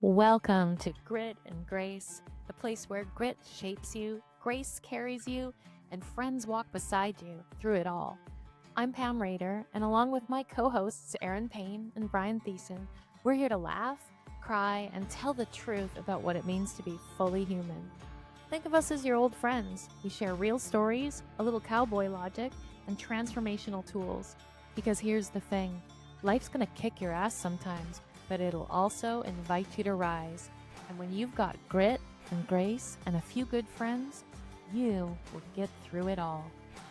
Welcome to Grit and Grace, the place where grit shapes you, grace carries you, and friends walk beside you through it all. I'm Pam Rader, and along with my co-hosts Erin Payne and Brian Thiessen, we're here to laugh, cry, and tell the truth about what it means to be fully human. Think of us as your old friends. We share real stories, a little cowboy logic, and transformational tools. Because here's the thing, life's gonna kick your ass sometimes, but it'll also invite you to rise. And when you've got grit and grace and a few good friends, you will get through it all.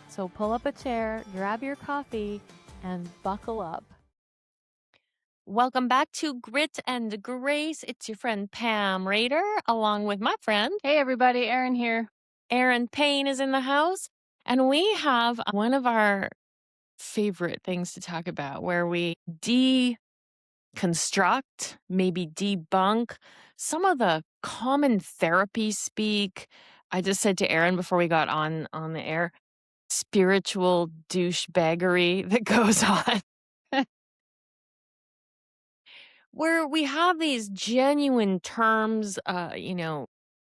So pull up a chair, grab your coffee, and buckle up. Welcome back to Grit and Grace. It's your friend Pam Rader, along with my friend. Hey everybody, Erin here. Erin Payne is in the house. And we have one of our favorite things to talk about where we deconstruct, maybe debunk some of the common therapy speak. I just said to Erin before we got on the air, spiritual douchebaggery that goes on. Where we have these genuine terms,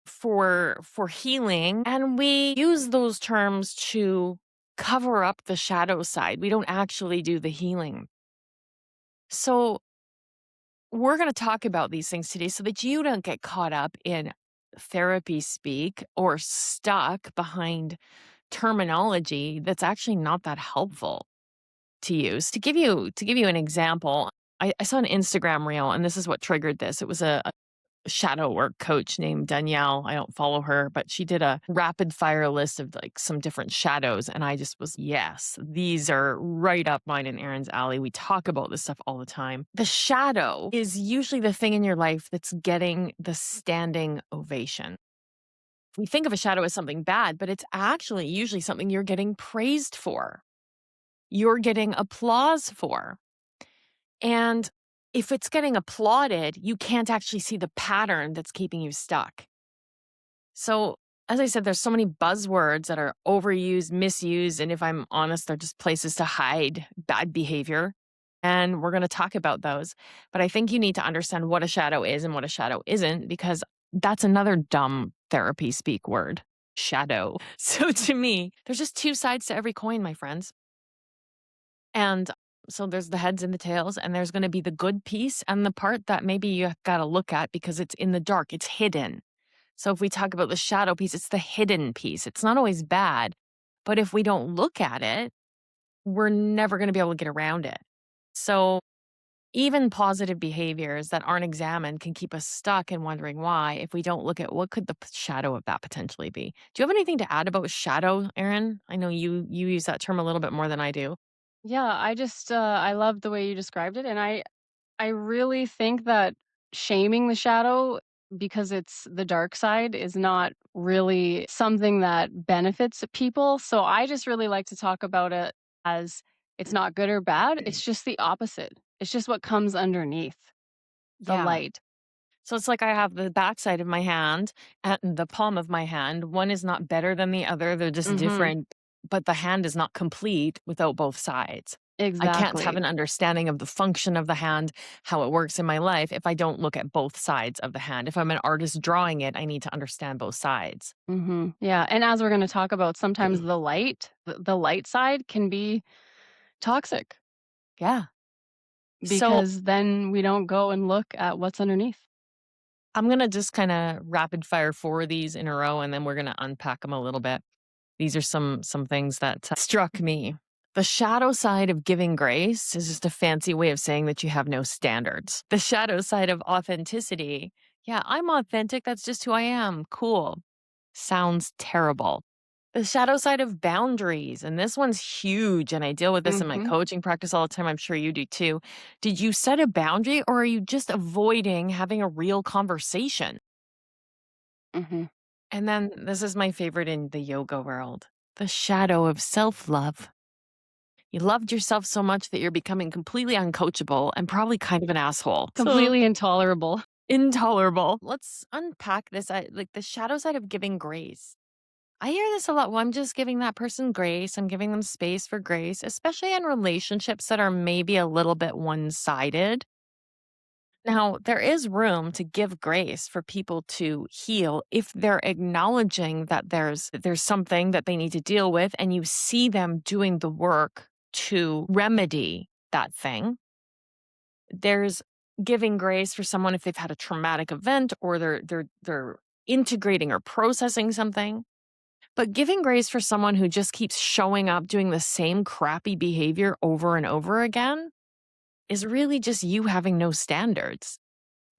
for healing, and we use those terms to cover up the shadow side. We don't actually do the healing. So we're going to talk about these things today so that you don't get caught up in therapy speak or stuck behind terminology that's actually not that helpful to use. To give you an example, I saw an Instagram reel, and this is what triggered this. It was a shadow work coach named Danielle. I don't follow her, but she did a rapid fire list of like some different shadows. And I just was, yes, these are right up mine and Erin's alley. We talk about this stuff all the time. The shadow is usually the thing in your life that's getting the standing ovation. We think of a shadow as something bad, but it's actually usually something you're getting praised for. You're getting applause for. And if it's getting applauded, you can't actually see the pattern that's keeping you stuck. So, as I said, there's so many buzzwords that are overused, misused, and if I'm honest, they're just places to hide bad behavior. And we're going to talk about those. But I think you need to understand what a shadow is and what a shadow isn't, because that's another dumb therapy speak word, shadow. So to me, there's just two sides to every coin, my friends. And so there's the heads and the tails, and there's going to be the good piece and the part that maybe you got to look at because it's in the dark, it's hidden. So if we talk about the shadow piece, it's the hidden piece. It's not always bad, but if we don't look at it, we're never going to be able to get around it. So even positive behaviors that aren't examined can keep us stuck and wondering why if we don't look at what could the shadow of that potentially be. Do you have anything to add about shadow, Erin? I know you use that term a little bit more than I do. Yeah, I love the way you described it, and I really think that shaming the shadow because it's the dark side is not really something that benefits people. So I just really like to talk about it as it's not good or bad. It's just the opposite. It's just what comes underneath the Yeah. light. So it's like I have the backside of my hand and the palm of my hand. One is not better than the other. They're just Mhm. different, but the hand is not complete without both sides. I can't have Exactly. an understanding of the function of the hand, how it works in my life, if I don't look at both sides of the hand. If I'm an artist drawing it, I need to understand both sides. Mhm. Yeah, and as we're going to talk about, sometimes the light side can be toxic. Yeah. So Because then we don't go and look at what's underneath. I'm going to just kind of rapid fire 4 of these in a row, and then we're going to unpack them a little bit. These are some things that struck me. The shadow side of giving grace is just a fancy way of saying that you have no standards. The shadow side of authenticity, yeah, I'm authentic. That's just who I am. Cool. Sounds terrible. The shadow side of boundaries, and this one's huge, and I deal with this in my Mhm. coaching practice all the time. I'm sure you do too. Did you set a boundary, or are you just avoiding having a real conversation? Mhm. And then this is my favorite in the yoga world, the shadow of self-love. You loved yourself so much that you're becoming completely uncoachable and probably kind of an asshole. So Completely intolerable. intolerable. Let's unpack this, like the shadow side of giving grace. I hear this a lot. Well, I'm just giving that person grace. I'm giving them space for grace, especially in relationships that are maybe a little bit one sided. Now, there is room to give grace for people to heal if they're acknowledging that there's something that they need to deal with and you see them doing the work to remedy that thing. There's giving grace for someone if they've had a traumatic event or they're integrating or processing something. But giving grace for someone who just keeps showing up doing the same crappy behavior over and over again is really just you having no standards.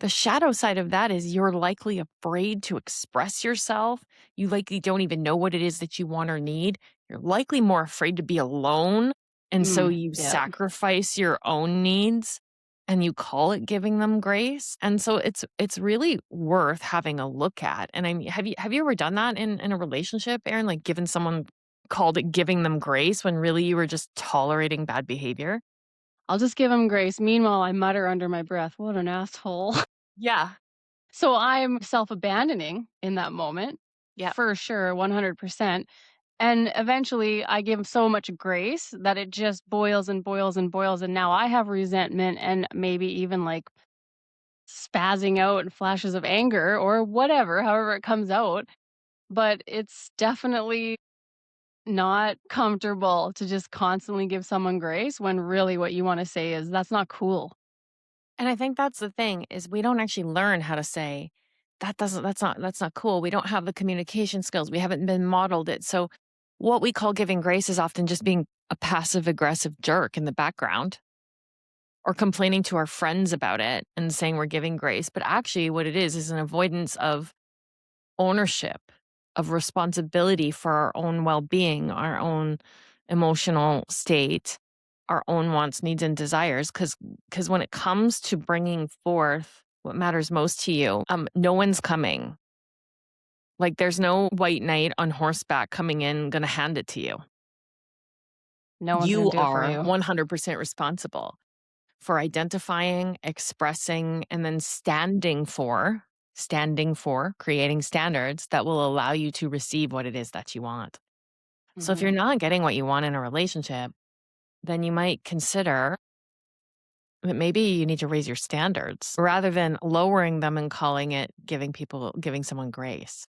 The shadow side of that is you're likely afraid to express yourself. You likely don't even know what it is that you want or need. You're likely more afraid to be alone. And so you Yeah. sacrifice your own needs and you call it giving them grace. And so it's really worth having a look at. And I mean, have you ever done that in a relationship, Aaron? Like given someone called it giving them grace when really you were just tolerating bad behavior? I'll just give him grace. Meanwhile, I mutter under my breath, "What an asshole." Yeah. So I'm self-abandoning in that moment, Yeah. for sure, 100%. And eventually, I give so much grace that it just boils and boils and boils, and now I have resentment and maybe even, like, spazzing out and flashes of anger or whatever, however it comes out. But it's definitely not comfortable to just constantly give someone grace when really what you wanna say is, "That's not cool." And I think that's the thing is we don't actually learn how to say that's not cool. We don't have the communication skills. We haven't been modeled it. So what we call giving grace is often just being a passive aggressive jerk in the background or complaining to our friends about it and saying we're giving grace. But actually what it is an avoidance of ownership, of responsibility for our own well-being, our own emotional state, our own wants, needs, and desires. Because when it comes to bringing forth what matters most to you, no one's coming. Like there's no white knight on horseback coming in, gonna hand it to you. No one's gonna You do it for are you. 100% responsible for identifying, expressing, and then standing for creating standards that will allow you to receive what it is that you want. So if Mhm. you're not getting what you want in a relationship, then you might consider that maybe you need to raise your standards rather than lowering them and calling it giving someone grace.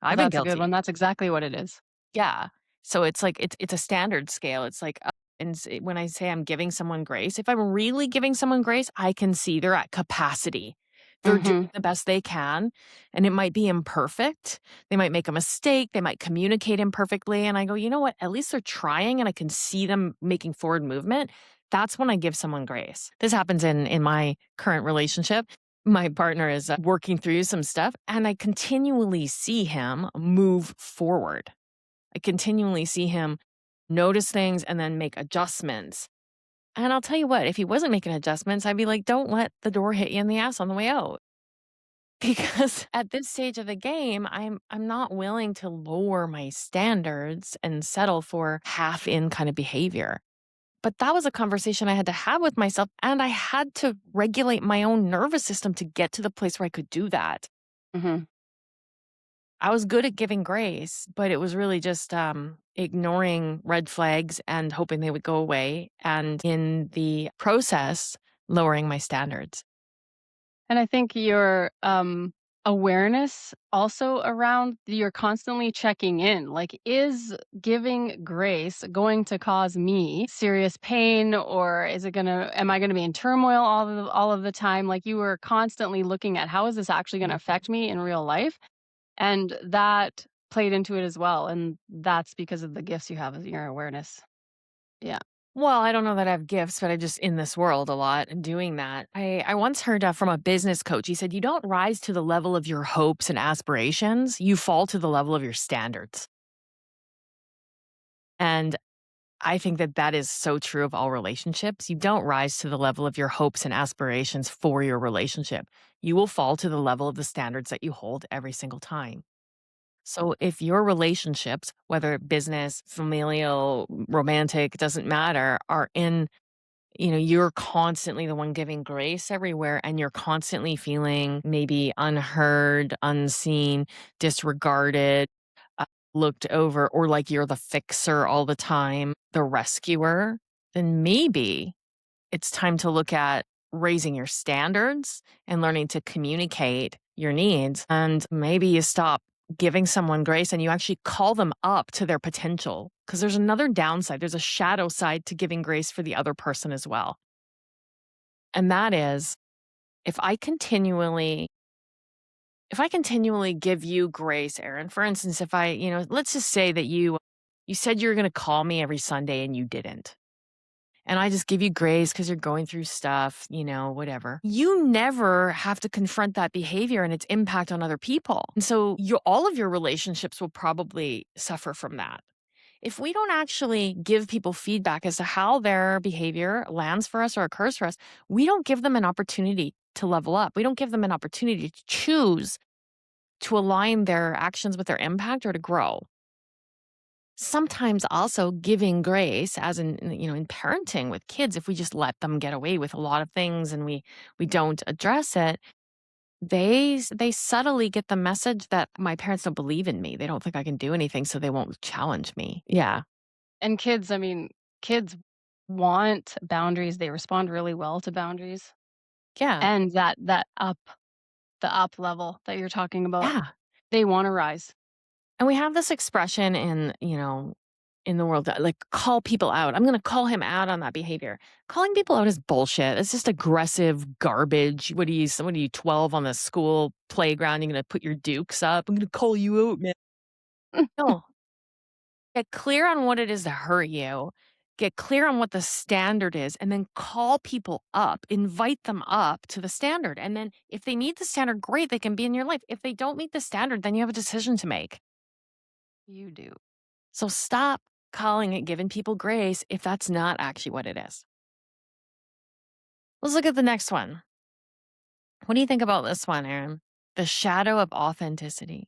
Oh, I've been that's a good guilty. one. That's exactly what it is. Yeah. So it's like it's a standard scale. It's like when I say I'm giving someone grace, if I'm really giving someone grace, I can see they're at capacity. They're Mhm. doing the best they can, and it might be imperfect. They might make a mistake. They might communicate imperfectly, and I go, you know what? At least they're trying, and I can see them making forward movement. That's when I give someone grace. This happens in my current relationship. My partner is working through some stuff, and I continually see him move forward. I continually see him notice things and then make adjustments. And I'll tell you what, if he wasn't making adjustments, I'd be like, don't let the door hit you in the ass on the way out. Because at this stage of the game, I'm not willing to lower my standards and settle for half in kind of behavior. But that was a conversation I had to have with myself and I had to regulate my own nervous system to get to the place where I could do that. Mhm. I was good at giving grace, but it was really just, ignoring red flags and hoping they would go away, and in the process, lowering my standards. And I think your awareness also around you're constantly checking in. Like, is giving grace going to cause me serious pain, or is it gonna? Am I gonna be in turmoil all of the time? Like, you were constantly looking at how is this actually gonna Mhm. affect me in real life, and that played into it as well. And that's because of the gifts you have in your awareness. Yeah. Well, I don't know that I have gifts, but I just in this world a lot and doing that. I once heard, from a business coach, he said, "You don't rise to the level of your hopes and aspirations, you fall to the level of your standards." And I think that that is so true of all relationships. You don't rise to the level of your hopes and aspirations for your relationship. You will fall to the level of the standards that you hold every single time. So if your relationships, whether business, familial, romantic, doesn't matter, are in, you're constantly the one giving grace everywhere and you're constantly feeling maybe unheard, unseen, disregarded, uh, looked over, or like you're the fixer all the time, the rescuer, then maybe it's time to look at raising your standards and learning to communicate your needs. And maybe you stop giving someone grace and you actually call them up to their potential. Because there's another downside, there's a shadow side to giving grace for the other person as well. And that is if I continually if I continually give you grace, Erin, for instance, if I, let's just say that you said you were going to call me every Sunday and you didn't. And I just give you grace because you're going through stuff, whatever. You never have to confront that behavior and its impact on other people. And so all of your relationships will probably suffer from that. If we don't actually give people feedback as to how their behavior lands for us or occurs for us, we don't give them an opportunity to level up. We don't give them an opportunity to choose to align their actions with their impact or to grow. Sometimes also giving grace as in parenting with kids, if we just let them get away with a lot of things and we don't address it, they subtly get the message that my parents don't believe in me. They don't think I can do anything, so they won't challenge me. Yeah. And kids, I mean, kids want boundaries. They respond really well to boundaries. Yeah. And that the up level that you're talking about, Yeah. they wanna rise. And we have this expression in the world that like call people out. I'm going to call him out on that behavior. Calling people out is bullshit. It's just aggressive garbage. What are you 12 on the school playground? You're going to put your dukes up. I'm going to call you out, man. No. Get clear on what it is that hurt you. Get clear on what the standard is and then call people up, invite them up to the standard. And then if they meet the standard, great, they can be in your life. If they don't meet the standard, then you have a decision to make. You do. So stop calling it giving people grace if that's not actually what it is. Let's look at the next one. What do you think about this one, Erin? The shadow of authenticity.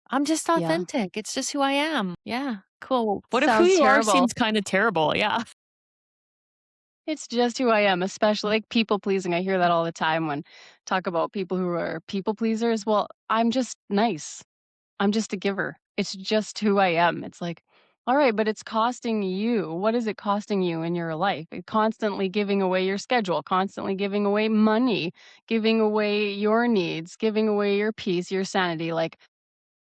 I'm just Yeah. authentic. It's just who I am. Yeah, cool. What if who Sounds you are terrible. seems kind of terrible? Yeah. It's just who I am, especially like people pleasing. I hear that all the time when talk about people who are people pleasers. Well, I'm just nice. I'm just a giver. It's just who I am. It's like, all right, but it's costing you. What is it costing you in your life? Constantly giving away your schedule, constantly giving away money, giving away your needs, giving away your peace, your sanity. Like,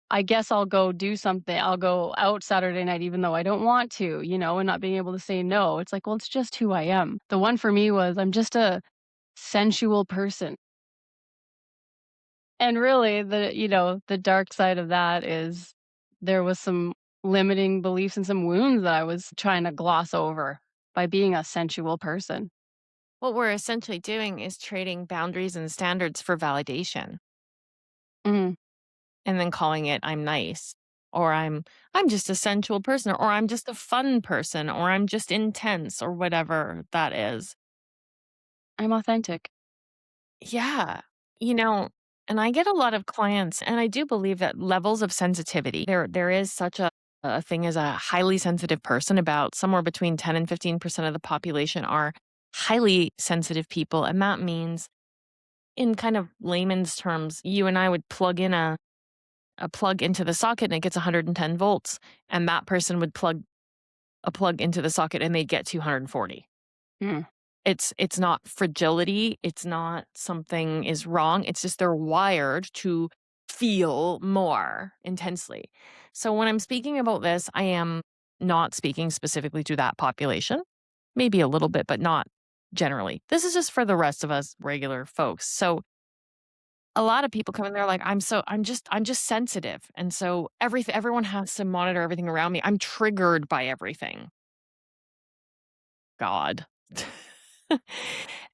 I guess I'll go do something. I'll go out Saturday night even though I don't want to, and not being able to say no. It's like, well, it's just who I am. The one for me was I'm just a sensual person. And really the dark side of that is there was some limiting beliefs and some wounds that I was trying to gloss over by being a sensual person. What we're essentially doing is trading boundaries and standards for validation Mhm. and then calling it I'm nice or I'm just a sensual person or I'm just a fun person or I'm just intense or whatever that is. I'm authentic. Yeah. You know, and I get a lot of clients, and I do believe that levels of sensitivity, there is such a thing as a highly sensitive person. About somewhere between 10 and 15% of the population are highly sensitive people. And that means, in kind of layman's terms, you and I would plug in a plug into the socket and it gets 110 volts. And that person would plug a plug into the socket and they'd get 240. Mm. It's not fragility, it's not something is wrong, it's just they're wired to feel more intensely. So when I'm speaking about this, I am not speaking specifically to that population, maybe a little bit, but not generally. This is just for the rest of us regular folks. So a lot of people come in, they're like, I'm just sensitive. And so everyone has to monitor everything around me. I'm triggered by everything. God.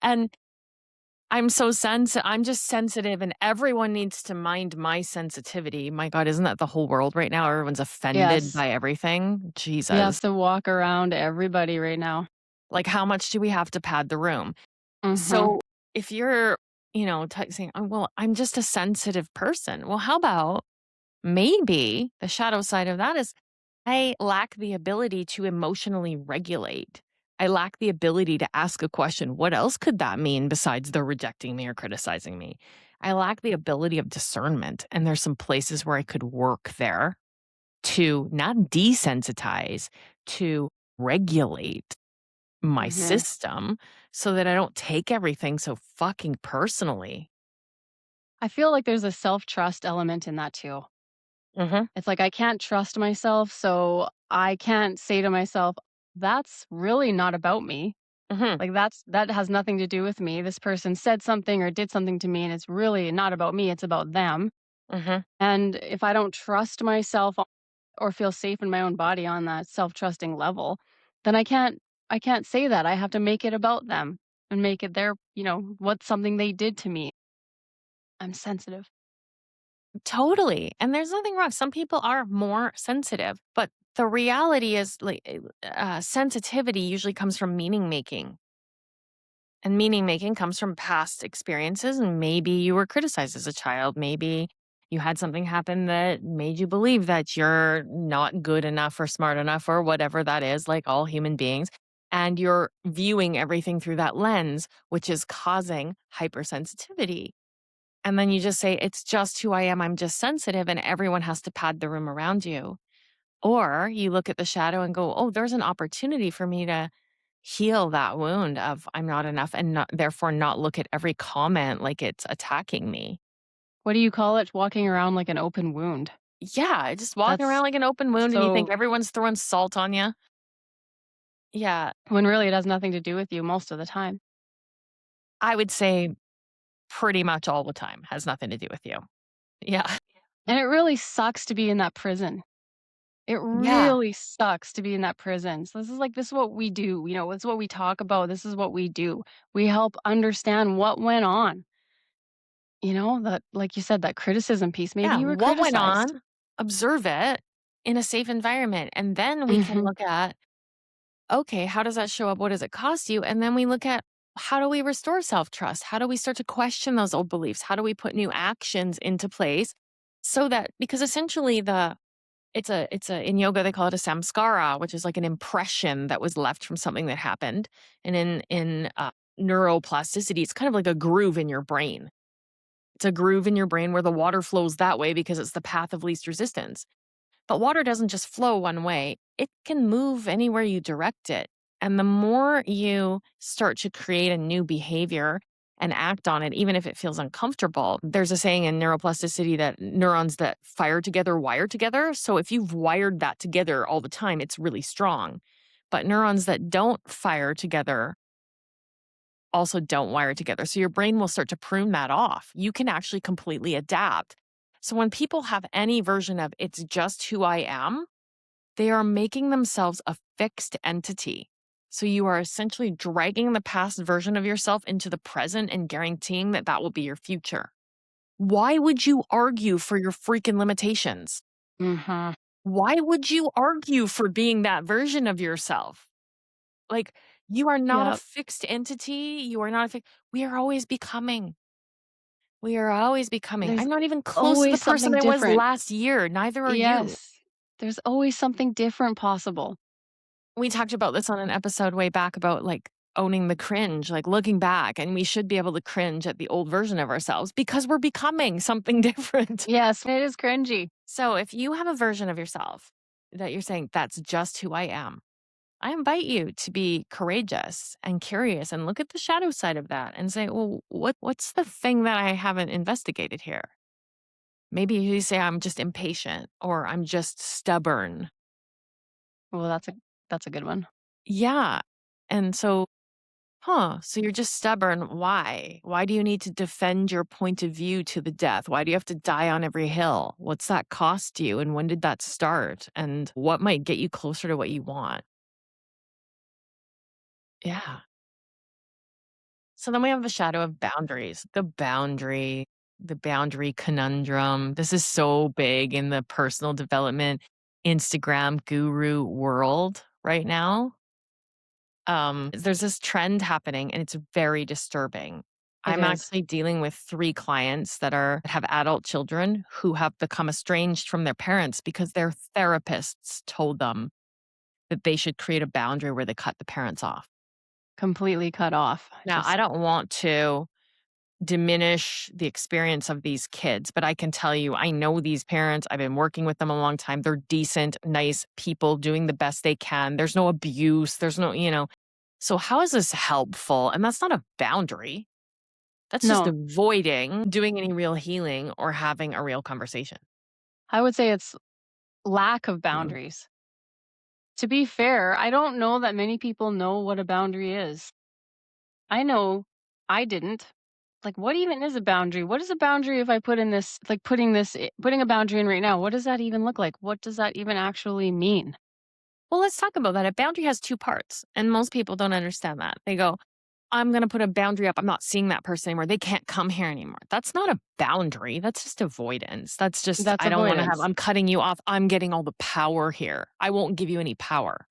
And I'm just sensitive and everyone needs to mind my sensitivity. My God, isn't that the whole world right now? Everyone's offended Yes. by everything. You have Jesus. to walk around everybody right now. Like, how much do we have to pad the room? Mhm. So if you're, saying, oh, well, I'm just a sensitive person. Well, how about maybe the shadow side of that is I lack the ability to emotionally regulate. I lack the ability to ask a question. What else could that mean besides they're rejecting me or criticizing me? I lack the ability of discernment. And there's some places where I could work there to not desensitize, to regulate my Mhm. system so that I don't take everything so fucking personally. I feel like there's a self-trust element in that too. Mhm, It's like I can't trust myself, so I can't say to myself, "That's really not about me." mhm, Like, that has nothing to do with me. This person said something or did something to me, and it's really not about me, it's about them. mhm. And if I don't trust myself or feel safe in my own body on that self-trusting level, then I can't say that. I have to make it about them and make it their, what's something they did to me. I'm sensitive. Totally, and there's nothing wrong. Some people are more sensitive, but the reality is, like, sensitivity usually comes from meaning making, and meaning making comes from past experiences, and maybe you were criticized as a child. Maybe you had something happen that made you believe that you're not good enough or smart enough or whatever that is, like all human beings, and you're viewing everything through that lens, which is causing hypersensitivity. And then you just say, "It's just who I am, I'm just sensitive," and everyone has to pad the room around you. Or you look at the shadow and go, "Oh, there's an opportunity for me to heal that wound of I'm not enough," and not therefore not look at every comment like it's attacking me. What do you call it? Walking around like an open wound. Yeah, just walking That's around like an open wound and you think so everyone's throwing salt on you. Yeah, when really it has nothing to do with you most of the time. I would say pretty much all the time has nothing to do with you. Yeah. And it really sucks to be in that prison. It Yeah. really sucks to be in that prison. So this is what we do, it's what we talk about. This is what we do. We help understand what went on. That like you said, that criticism piece. Maybe Yeah, you were what went criticized. on, observe it in a safe environment, and then we can Mhm. look at, okay, how does that show up? What does it cost you? And then we look at, how do we restore self-trust? How do we start to question those old beliefs? How do we put new actions into place so that, because essentially it's a in yoga they call it a samskara, which is like an impression that was left from something that happened. And in neuroplasticity, it's kind of like a groove in your brain. It's a groove in your brain where the water flows that way because it's the path of least resistance. But water doesn't just flow one way, it can move anywhere you direct it. And the more you start to create a new behavior and act on it, even if it feels uncomfortable, there's a saying in neuroplasticity that neurons that fire together wire together. So if you've wired that together all the time, it's really strong. But neurons that don't fire together also don't wire together. So your brain will start to prune that off. You can actually completely adapt. So when people have any version of it's just who I am, they are making themselves a fixed entity. So you are essentially dragging the past version of yourself into the present and guaranteeing that that will be your future. Why would you argue for your freaking limitations? Mhm. Why would you argue for being that version of yourself? Like, you are not a Yep. fixed entity. You are not a fixed. We are always becoming. We are always becoming. There's I'm not even close to the always person something I was different. last year. Neither are you. Yes. There's always something different possible. We talked about this on an episode way back about like owning the cringe, like looking back, and we should be able to cringe at the old version of ourselves because we're becoming something different. Yes, it is cringy. So if you have a version of yourself that you're saying, that's just who I am, I invite you to be courageous and curious and look at the shadow side of that and say, well, what's the thing that I haven't investigated here? Maybe you say, I'm just impatient or I'm just stubborn. Well, that's a good one. Yeah. And so, so you're just stubborn. Why? Why do you need to defend your point of view to the death? Why do you have to die on every hill? What's that cost you? And when did that start? And what might get you closer to what you want? Yeah. So then we have the shadow of boundaries, the boundary conundrum. This is so big in the personal development Instagram guru world right now. There's this trend happening and it's very disturbing. It I'm is. actually dealing with 3 clients that have adult children who have become estranged from their parents because their therapists told them that they should create a boundary where they cut the parents off. Completely cut off. Now, I Just don't want to diminish the experience of these kids, but I can tell you, I know these parents. I've been working with them a long time. They're decent, nice people doing the best they can. There's no abuse. There's no. So, how is this helpful? And that's not a boundary. That's just No, avoiding doing any real healing or having a real conversation. I would say it's lack of boundaries. To be fair, I don't know that many people know what a boundary is. I know I didn't. Like, what even is a boundary? What is a boundary if I put in this, like putting a boundary in right now? What does that even look like? What does that even actually mean? Well, let's talk about that. A boundary has two parts, and most people don't understand that. They go, I'm going to put a boundary up. I'm not seeing that person anymore. They can't come here anymore. That's not a boundary. That's just avoidance. That's just, That's I don't want to have, avoidance. I'm cutting you off. I'm getting all the power here. I won't give you any power.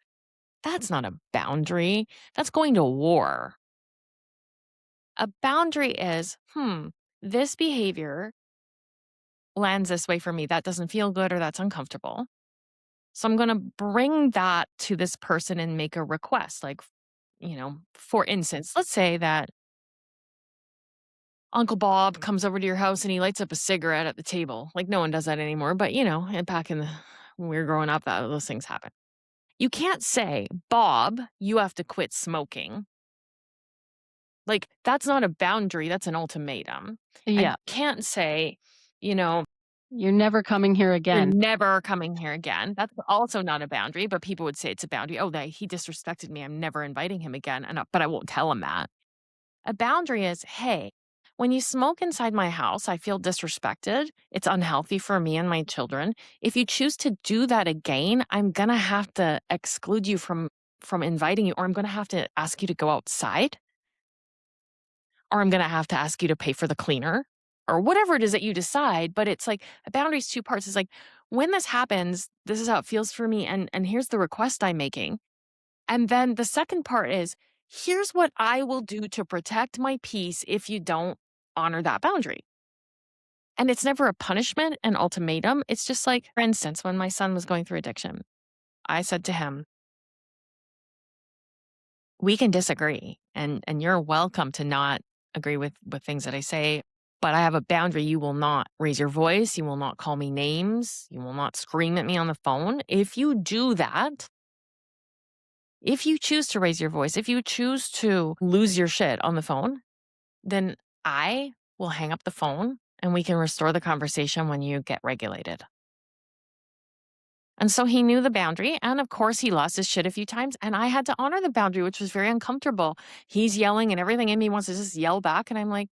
That's not a boundary. That's going to war. A boundary is, this behavior lands this way for me. That doesn't feel good or that's uncomfortable. So I'm going to bring that to this person and make a request. Like, for instance, let's say that Uncle Bob comes over to your house and he lights up a cigarette at the table. Like, no one does that anymore. But, and back when we were growing up, those things happen. You can't say, Bob, you have to quit smoking. Like, that's not a boundary. That's an ultimatum. And Yeah. you can't say, you know, You're never coming here you're again. never coming here again. That's also not a boundary, but people would say it's a boundary. Oh, he disrespected me. I'm never inviting him again. But I won't tell him that. A boundary is, hey, when you smoke inside my house, I feel disrespected. It's unhealthy for me and my children. If you choose to do that again, I'm gonna have to exclude you from inviting you, or I'm gonna have to ask you to go outside, or I'm gonna have to ask you to pay for the cleaner, or whatever it is that you decide. But it's like a boundary is two parts. It's like when this happens, this is how it feels for me, and here's the request I'm making. And then the second part is, here's what I will do to protect my peace if you don't honor that boundary. And it's never a punishment, an ultimatum. It's just like, for instance, when my son was going through addiction, I said to him, we can disagree and you're welcome to not agree with things that I say, but I have a boundary. You will not raise your voice. You will not call me names. You will not scream at me on the phone. If you do that, if you choose to raise your voice, if you choose to lose your shit on the phone, then I will hang up the phone and we can restore the conversation when you get regulated. And so he knew the boundary. And of course, he lost his shit a few times. And I had to honor the boundary, which was very uncomfortable. He's yelling and everything in me wants to just yell back. And I'm like,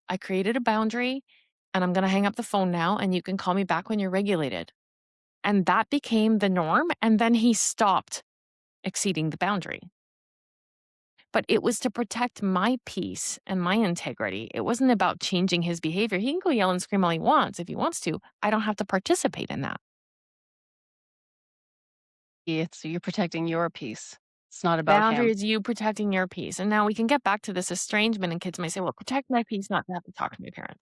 I created a boundary and I'm going to hang up the phone now. And you can call me back when you're regulated. And that became the norm. And then he stopped exceeding the boundary. But it was to protect my peace and my integrity. It wasn't about changing his behavior. He can go yell and scream all he wants if he wants to. I don't have to participate in that. It's you're protecting your peace. It's not about Boundary him. is you protecting your peace. And now we can get back to this estrangement, and kids might say, well, protect my peace, not to have to talk to my parents.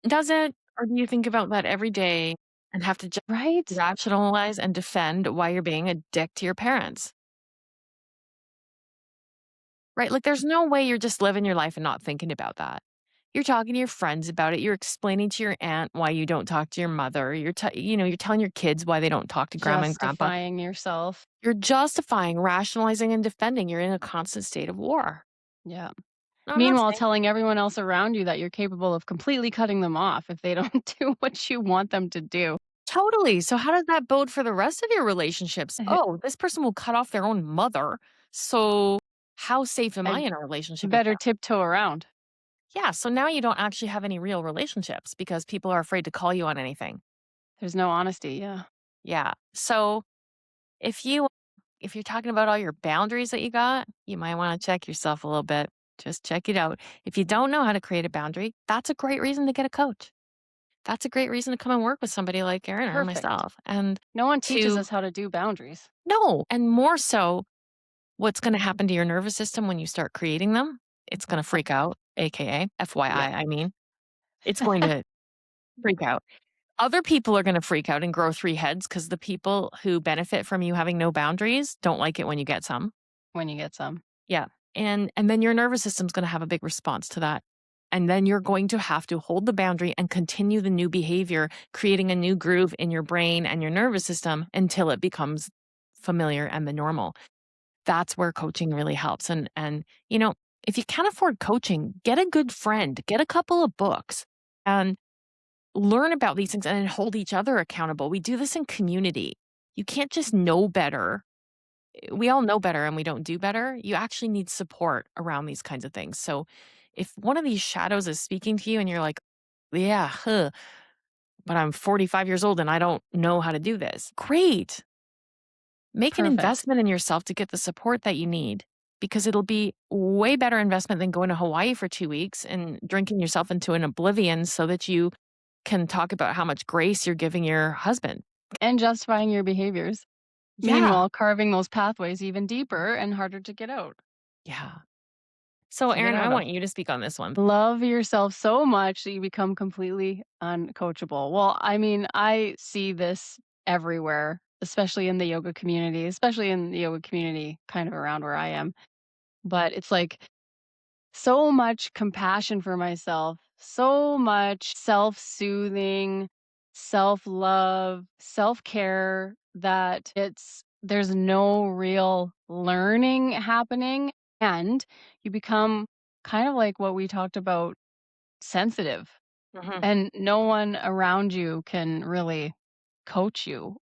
Does it? Or do you think about that every day and have to just Right? rationalize and defend why you're being a dick to your parents? Right? Like, there's no way you're just living your life and not thinking about that. You're talking to your friends about it. You're explaining to your aunt why you don't talk to your mother. You're telling your kids why they don't talk to grandma and grandpa. Justifying yourself. You're justifying, rationalizing, and defending. You're in a constant state of war. Yeah. No, I'm not Meanwhile, saying telling everyone else around you that you're capable of completely cutting them off if they don't do what you want them to do. totally. So, how does that bode for the rest of your relationships? Oh, this person will cut off their own mother. So, how safe am I I in a relationship with better them? tiptoe around. Yeah. So now you don't actually have any real relationships because people are afraid to call you on anything. There's no honesty, yeah. Yeah. So, if you're talking about all your boundaries that you got, you might want to check yourself a little bit. Just check it out. If you don't know how to create a boundary, that's a great reason to get a coach. That's a great reason to come and work with somebody like Erin or Perfect. myself. And No one teaches to us how to do boundaries. no, and more so, what's going to happen to your nervous system when you start creating them? It's going to freak out, AKA, Yeah. FYI, I mean, it's going to freak out. Other people are going to freak out and grow three heads because the people who benefit from you having no boundaries don't like it when you get some. When you get some. Yeah. And then your nervous system's gonna have a big response to that. And then you're going to have to hold the boundary and continue the new behavior, creating a new groove in your brain and your nervous system until it becomes familiar and the normal. that's where coaching really helps. And you know, if you can't afford coaching, get a good friend, get a couple of books, and learn about these things and then hold each other accountable. We do this in community. You can't just know better. We all know better and we don't do better. You actually need support around these kinds of things. So if one of these shadows is speaking to you and you're like, yeah, but I'm 45 years old and I don't know how to do this. Great. Make an Perfect. investment in yourself to get the support that you need because it'll be way better investment than going to Hawaii for 2 weeks and drinking yourself into an oblivion so that you can talk about how much grace you're giving your husband. And justifying your behaviors. Yeah. Meanwhile, carving those pathways even deeper and harder to get out. Yeah. So, To get Aaron, I out of. want you to speak on this one. Love yourself so much that you become completely uncoachable. Well, I mean, I see this everywhere, especially in the yoga community, especially in the yoga community kind of around where I am. But it's like so much compassion for myself, so much self-soothing, self-love, self-care that there's no real learning happening and you become kind of like what we talked about, sensitive, Mhm. and no one around you can really coach you.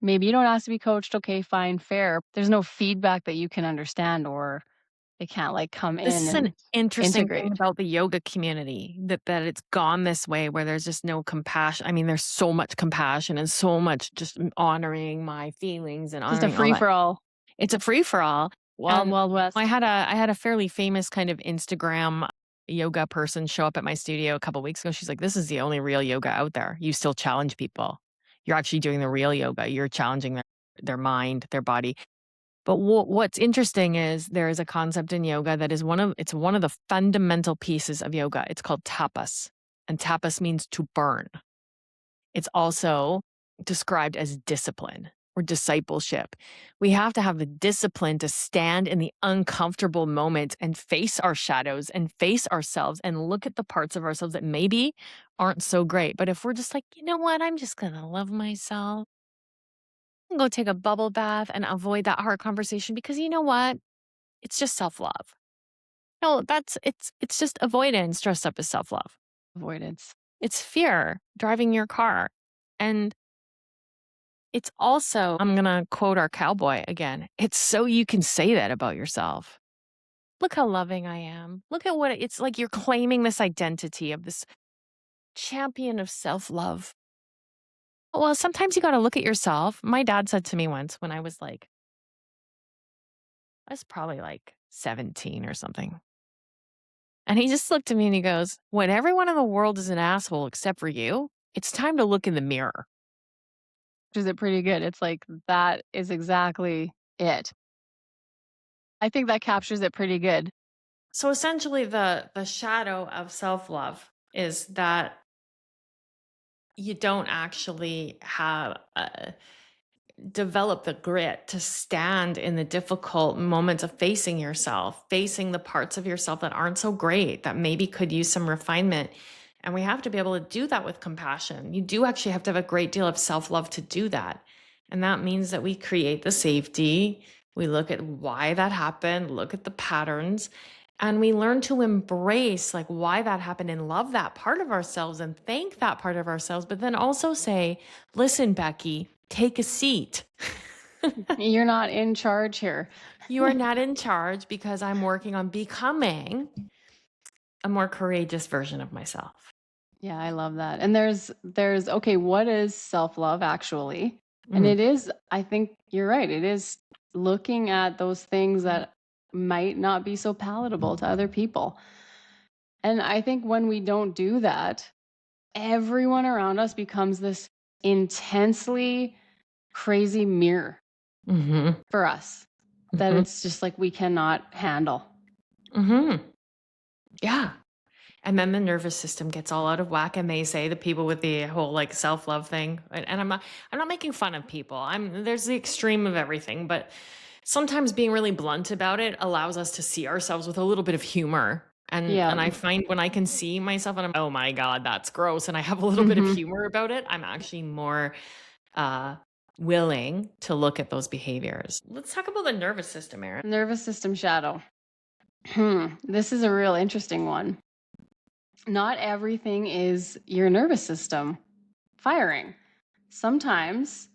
Maybe you don't ask to be coached, okay, fine, fair. There's no feedback that you can understand or they can't like come This in is an and interesting thing integrate. about the yoga community that it's gone this way where there's just no compassion. I mean, there's so much compassion and so much just honoring my feelings and Just a honoring all free that. for all, It's a free for all. wild, And wild west. I had a fairly famous kind of Instagram yoga person show up at my studio a couple weeks ago. She's like, "This is the only real yoga out there. You still challenge people. You're actually doing the real yoga. You're challenging their mind, their body." But what's interesting is there is a concept in yoga that is one of the fundamental pieces of yoga. It's called tapas, and tapas means to burn. It's also described as discipline or discipleship. We have to have the discipline to stand in the uncomfortable moments and face our shadows and face ourselves and look at the parts of ourselves that maybe aren't so great. But if we're just like, you know what, I'm just going to love myself and go take a bubble bath and avoid that hard conversation because you know what? It's just self-love. No, it's just avoidance dressed up as self-love. Avoidance. It's fear driving your car. And it's also, I'm gonna quote our cowboy again, it's so you can say that about yourself. Look how loving I am. Look at what it's like you're claiming this identity of this champion of self-love. Well, sometimes you gotta look at yourself. My dad said to me once when I was probably like 17 or something. And he just looked at me and he goes, when everyone in the world is an asshole except for you, it's time to look in the mirror. Is it pretty good? It's like that is exactly it. I think that captures it pretty good. So essentially the shadow of self-love is that you don't actually have develop the grit to stand in the difficult moments of facing yourself, facing the parts of yourself that aren't so great, that maybe could use some refinement. And we have to be able to do that with compassion. You do actually have to have a great deal of self love to do that. And that means that we create the safety. We look at why that happened, look at the patterns, and we learn to embrace like why that happened and love that part of ourselves and thank that part of ourselves, but then also say, listen, Becky, take a seat. You're not in charge here. You are not in charge because I'm working on becoming a more courageous version of myself. Yeah, I love that. And there's okay, what is self-love actually? And Mm. it is, I think you're right. It is looking at those things that might not be so palatable to other people. And I think when we don't do that, everyone around us becomes this intensely crazy mirror Hmm. for us that Hmm. it's just like we cannot handle. Hmm. Yeah. And then the nervous system gets all out of whack and they say the people with the whole like self-love thing. And I'm not making fun of people. There's the extreme of everything, but sometimes being really blunt about it allows us to see ourselves with a little bit of humor. Yeah. And I find when I can see myself and I'm, oh my God, that's gross. And I have a little bit of Mhm. humor about it, I'm actually more uh willing to look at those behaviors. Let's talk about the nervous system, Erin. Nervous system shadow. This is a real interesting one. Not everything is your nervous system firing. Sometimes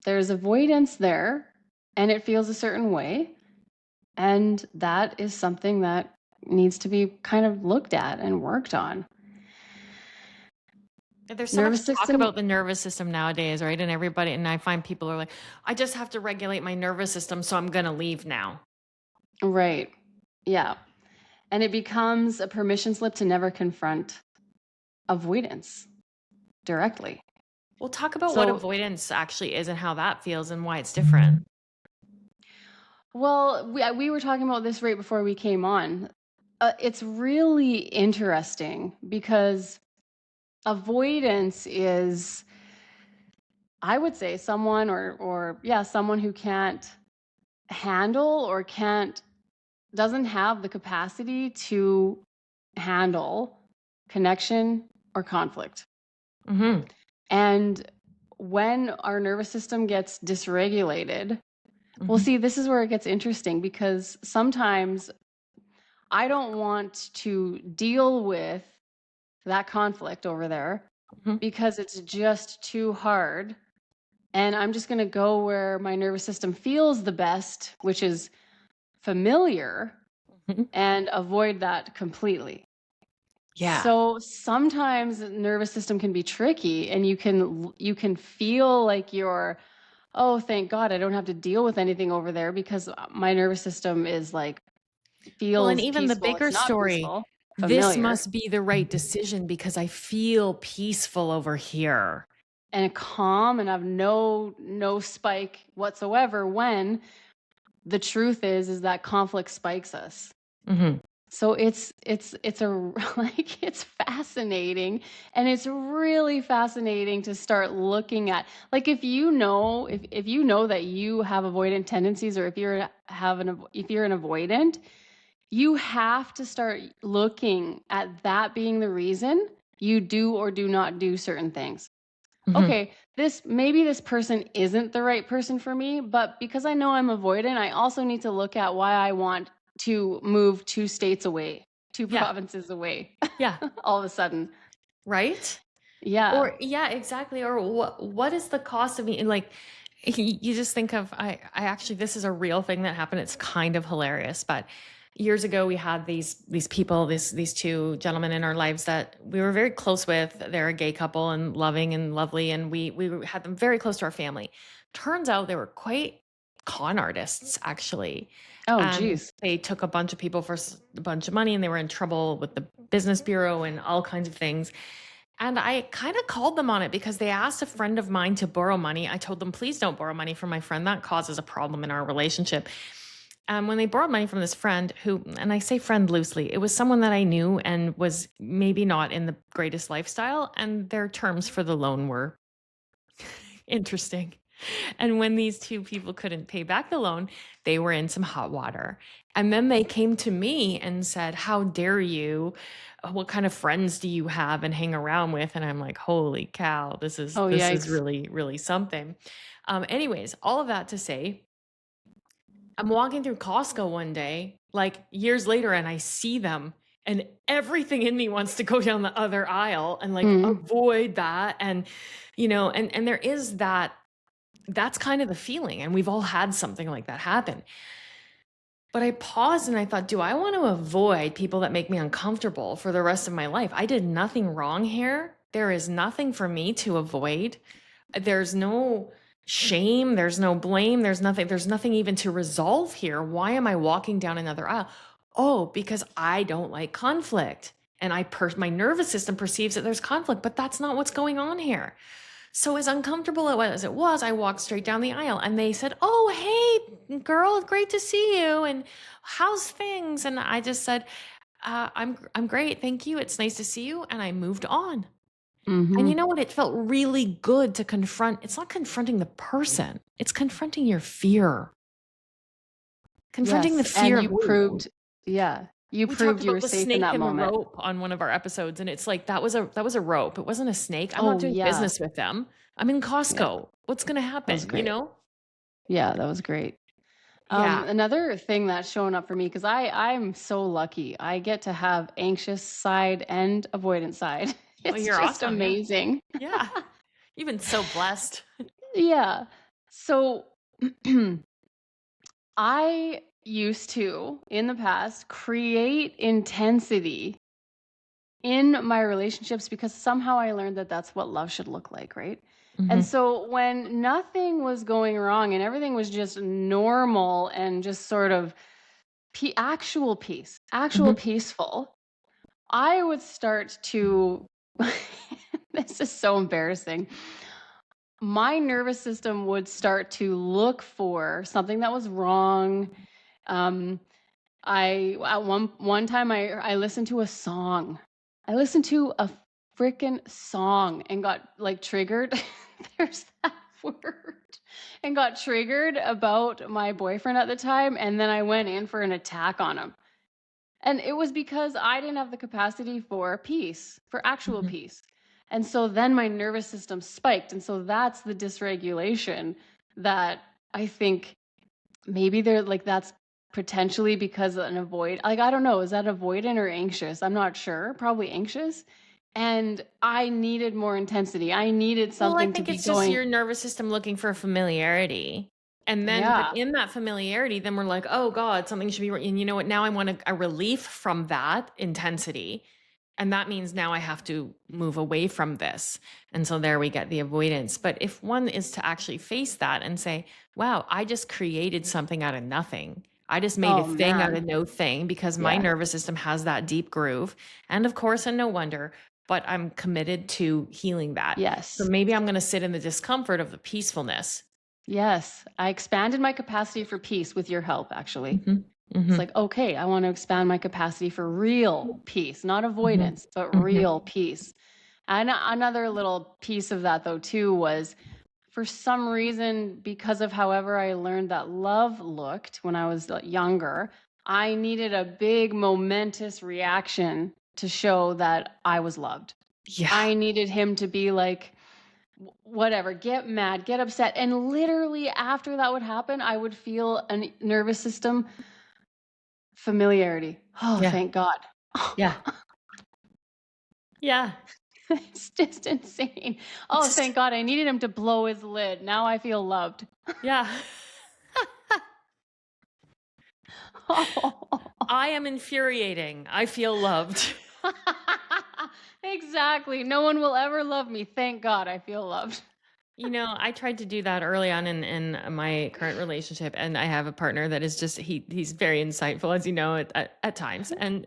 there's avoidance there and it feels a certain way. And that is something that needs to be kind of looked at and worked on. There's so much Nervous talk system, about the nervous system nowadays, right? And everybody, and I find people are like, I just have to regulate my nervous system, so I'm going to leave now. right. Yeah. And it becomes a permission slip to never confront avoidance directly. We'll talk about what So, avoidance actually is and how that feels and why it's different. well, we were talking about this right before we came on. It's really interesting because avoidance is, I would say, someone or yeah, someone who can't handle or doesn't have the capacity to handle connection or conflict. Mm-hmm. And when our nervous system gets dysregulated, well, Mm-hmm. see, this is where it gets interesting because sometimes I don't want to deal with that conflict over there Mm-hmm. because it's just too hard. And I'm just going to go where my nervous system feels the best, which is familiar, Mm-hmm. and avoid that completely. Yeah. So sometimes the nervous system can be tricky and you can feel like you're, oh, thank God I don't have to deal with anything over there because my nervous system is like Well, and feels even the peaceful. bigger It's not story, peaceful, this familiar, must be the right decision because I feel peaceful over here. and calm and have no spike whatsoever when the truth is that conflict spikes us. Mm-hmm. So it's a like it's fascinating, and it's really fascinating to start looking at, like, if you know that you have avoidant tendencies, or if you're an avoidant, you have to start looking at that being the reason you do or do not do certain things. Mm-hmm. Okay, maybe this person isn't the right person for me, but because I know I'm avoidant, I also need to look at why I want to move 2 states away, two Yeah. provinces away Yeah. all of a sudden. Right? Yeah. Or yeah, exactly. Or what is the cost of me? And like you just think of I actually this is a real thing that happened. It's kind of hilarious, but years ago we had these people, these two gentlemen in our lives that we were very close with. They're a gay couple and loving and lovely, and we had them very close to our family. Turns out they were quite con artists actually. Oh, And geez. they took a bunch of people for a bunch of money, and they were in trouble with the business bureau and all kinds of things. And I kind of called them on it because they asked a friend of mine to borrow money. I told them, please don't borrow money from my friend. That causes a problem in our relationship. When they borrowed money from this friend who, and I say friend loosely, it was someone that I knew and was maybe not in the greatest lifestyle. And their terms for the loan were interesting. And when these two people couldn't pay back the loan, they were in some hot water. And then they came to me and said, how dare you? What kind of friends do you have and hang around with? And I'm like, holy cow, Oh, this is yikes. really, really something. Anyways, all of that to say, I'm walking through Costco one day, like years later, and I see them, and everything in me wants to go down the other aisle and like Mhm. avoid that. And, and there is that's kind of the feeling. And we've all had something like that happen. But I paused and I thought, do I want to avoid people that make me uncomfortable for the rest of my life? I did nothing wrong here. There is nothing for me to avoid. There's no shame. There's no blame. There's nothing even to resolve here. Why am I walking down another aisle? Oh, because I don't like conflict. And my nervous system perceives that there's conflict, but that's not what's going on here. So as uncomfortable as it was, I walked straight down the aisle and they said, "Oh, hey, girl, great to see you. And how's things?" And I just said, I'm great. Thank you. It's nice to see you." And I moved on. And you Mhm. know what? It felt really good to confront. It's not confronting the person. It's confronting your fear. Confronting the Yes, and fear of you we talked proved you were about the safe in snake that and the moment. rope on one of our episodes, and it's like that was a rope. It wasn't a snake. I'm not Oh, doing yeah. business with them. I'm in Yeah. Costco. what's going to That was happen, you great. know? Yeah, that was great. Yeah. Another thing that's shown up for me, because I'm so lucky. I get to have anxious side and avoidant side. Well, It's you're just awesome. Yeah. amazing. Yeah. You've been so blessed. Yeah. So I used to, in the past, create intensity in my relationships because somehow I learned that that's what love should look like, right? And Hmm. so when nothing was going wrong and everything was just normal and just sort of actual peace, actual Hmm. peaceful, I would start to this is so embarrassing. My nervous system would start to look for something that was wrong. Um, I at one time I listened to a song. I listened to a freaking song and got like triggered. There's that word. And got triggered about my boyfriend at the time, and then I went in for an attack on him. And it was because I didn't have the capacity for peace, for actual Hmm. peace. And so then my nervous system spiked. And so that's the dysregulation that I think maybe they're like that's potentially because of an avoid like I don't know, is that avoidant or anxious? I'm not sure. Probably anxious. And I needed more intensity. I needed Well, I something to think be it's just going, your nervous system looking for familiarity. And then, but yeah. in that familiarity, then we're like, oh God, something should be, and you know what? Now I want a relief from that intensity. And that means now I have to move away from this. And so there we get the avoidance. But if one is to actually face that and say, wow, I just created something out of nothing. I just made a Oh thing out man. of no thing because my Yeah. nervous system has that deep groove. And of course, and no wonder, but I'm committed to healing that. So Yes. maybe I'm going to sit in the discomfort of the peacefulness. Yes. I expanded my capacity for peace with your help, actually. Hmm. It's Hmm. like, okay, I want to expand my capacity for real peace, not Hmm. avoidance, but Hmm. real peace. And another little piece of that, though, too, was for some reason, because of however I learned that love looked when I was younger, I needed a big, momentous reaction to show that I was loved. Yeah. I needed him to be like, whatever, get mad, get upset. And literally, after that would happen, I would feel a nervous system familiarity. Oh, Yeah. thank God. Yeah. Yeah. It's just insane. It's Oh, just, thank God. I needed him to blow his lid. Now I feel loved. yeah. Oh. I am infuriating. I feel loved. Exactly. No one will ever love me. Thank God I feel loved. You know, I tried to do that early on in my current relationship, and I have a partner that is just he's very insightful, as you know, at times, and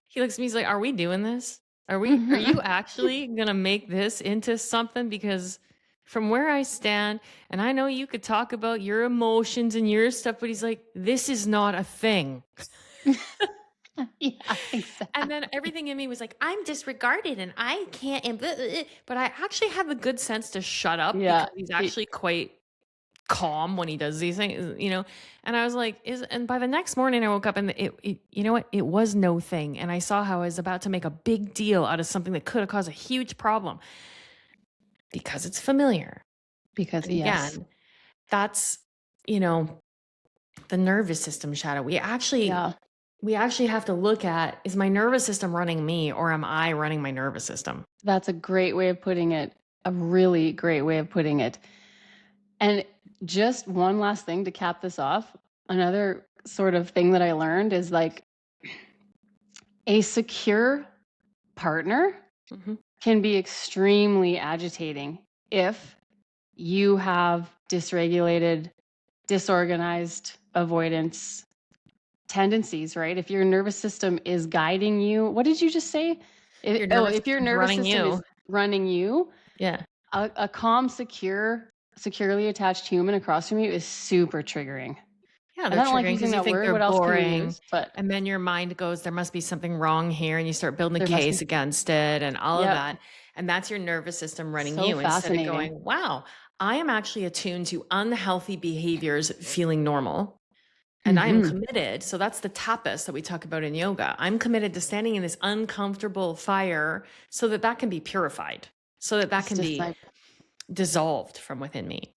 he looks at me, he's like, "Are we doing this? Are you actually gonna make this into something? Because from where I stand, and I know you could talk about your emotions and your stuff, but he's like, this is not a thing." Yeah, And then exactly. everything in me was like, I'm disregarded and I can't, and blah, blah, blah. But I actually have the good sense to shut up Yeah. because he's actually quite calm when he does these things, you know. And I was like, and by the next morning I woke up and you know what, it was no thing, and I saw how I was about to make a big deal out of something that could have caused a huge problem because it's familiar. Because, And yes. again, that's, you know, the nervous system shadow. Yeah. We actually have to look at, is my nervous system running me or am I running my nervous system? That's a great way of putting it. A really great way of putting it. And just one last thing to cap this off. Another sort of thing that I learned is like a secure partner Hmm. can be extremely agitating if you have dysregulated, disorganized avoidance tendencies, right? If your nervous system is guiding you, what did you just say? Your nervous If your system's nervous running system you. is running you, Yeah. a calm, secure, securely attached human across from you is super triggering. Yeah, And they're I don't like triggering because using you that think word. they're What else can we boring. use? But And then your mind goes, there must be something wrong here. And you start building a there must case be. against it and all of Yep. that. And that's your nervous system running So you instead of fascinating. going, wow, I am actually attuned to unhealthy behaviors feeling normal. And I am Mm-hmm. committed. So that's the tapas that we talk about in yoga. I'm committed to standing in this uncomfortable fire so that that can be purified, so that that It's can just be like, dissolved from within me.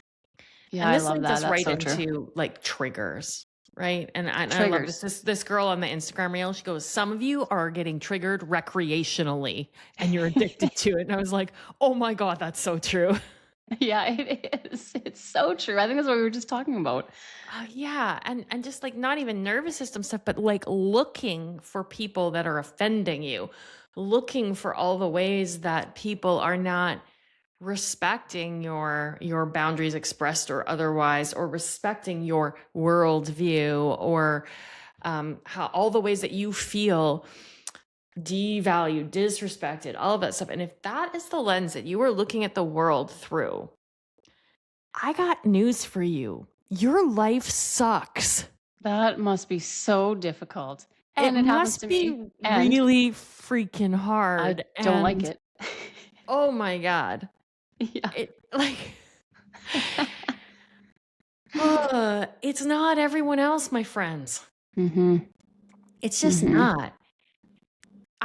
Yeah, And I this love leads that. us That's right so true. into like triggers, right? And I love this. Triggers. This girl on the Instagram reel, she goes, "Some of you are getting triggered recreationally and you're addicted to it." And I was like, "Oh my God, that's so true." Yeah, it is. It's so true. I think that's what we were just talking about. Yeah, and just like not even nervous system stuff, but like looking for people that are offending you, looking for all the ways that people are not respecting your boundaries expressed or otherwise, or respecting your worldview, or how all the ways that you feel devalued, disrespected, all of that stuff. And if that is the lens that you are looking at the world through, I got news for you. Your life sucks. That must be so difficult. It And it happens must to me. be And really freaking I hard. don't like And it. oh my God, Yeah. it like, it's not everyone else, my friends. Mhm. It's just Mhm. not.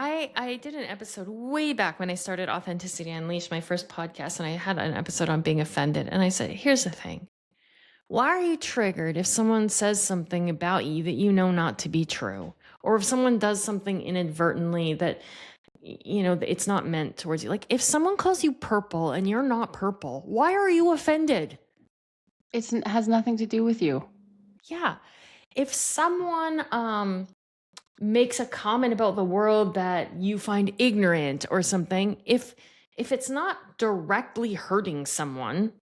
I did an episode way back when I started Authenticity Unleashed, my first podcast, and I had an episode on being offended. And I said, here's the thing. Why are you triggered if someone says something about you that you know not to be true? Or if someone does something inadvertently that, it's not meant towards you. Like if someone calls you purple and you're not purple, why are you offended? It has nothing to do with you. Yeah. If someone makes a comment about the world that you find ignorant or something, if it's not directly hurting someone,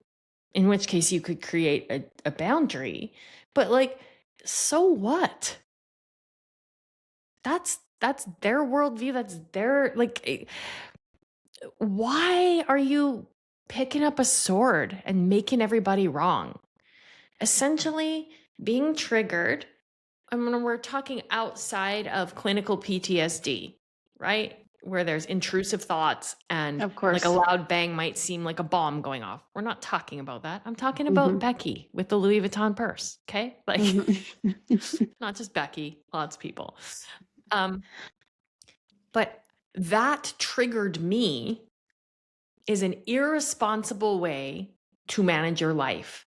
in which case you could create a boundary, but like, so what? That's their worldview. That's their like. Why are you picking up a sword and making everybody wrong? Essentially, being triggered. I mean, we're talking outside of clinical PTSD, right? Where there's intrusive thoughts and Of like a course. loud bang might seem like a bomb going off. We're not talking about that. I'm talking about Mhm. Becky with the Louis Vuitton purse, okay? Like Mhm. not just Becky, lots of people. Um, but that triggered me is an irresponsible way to manage your life.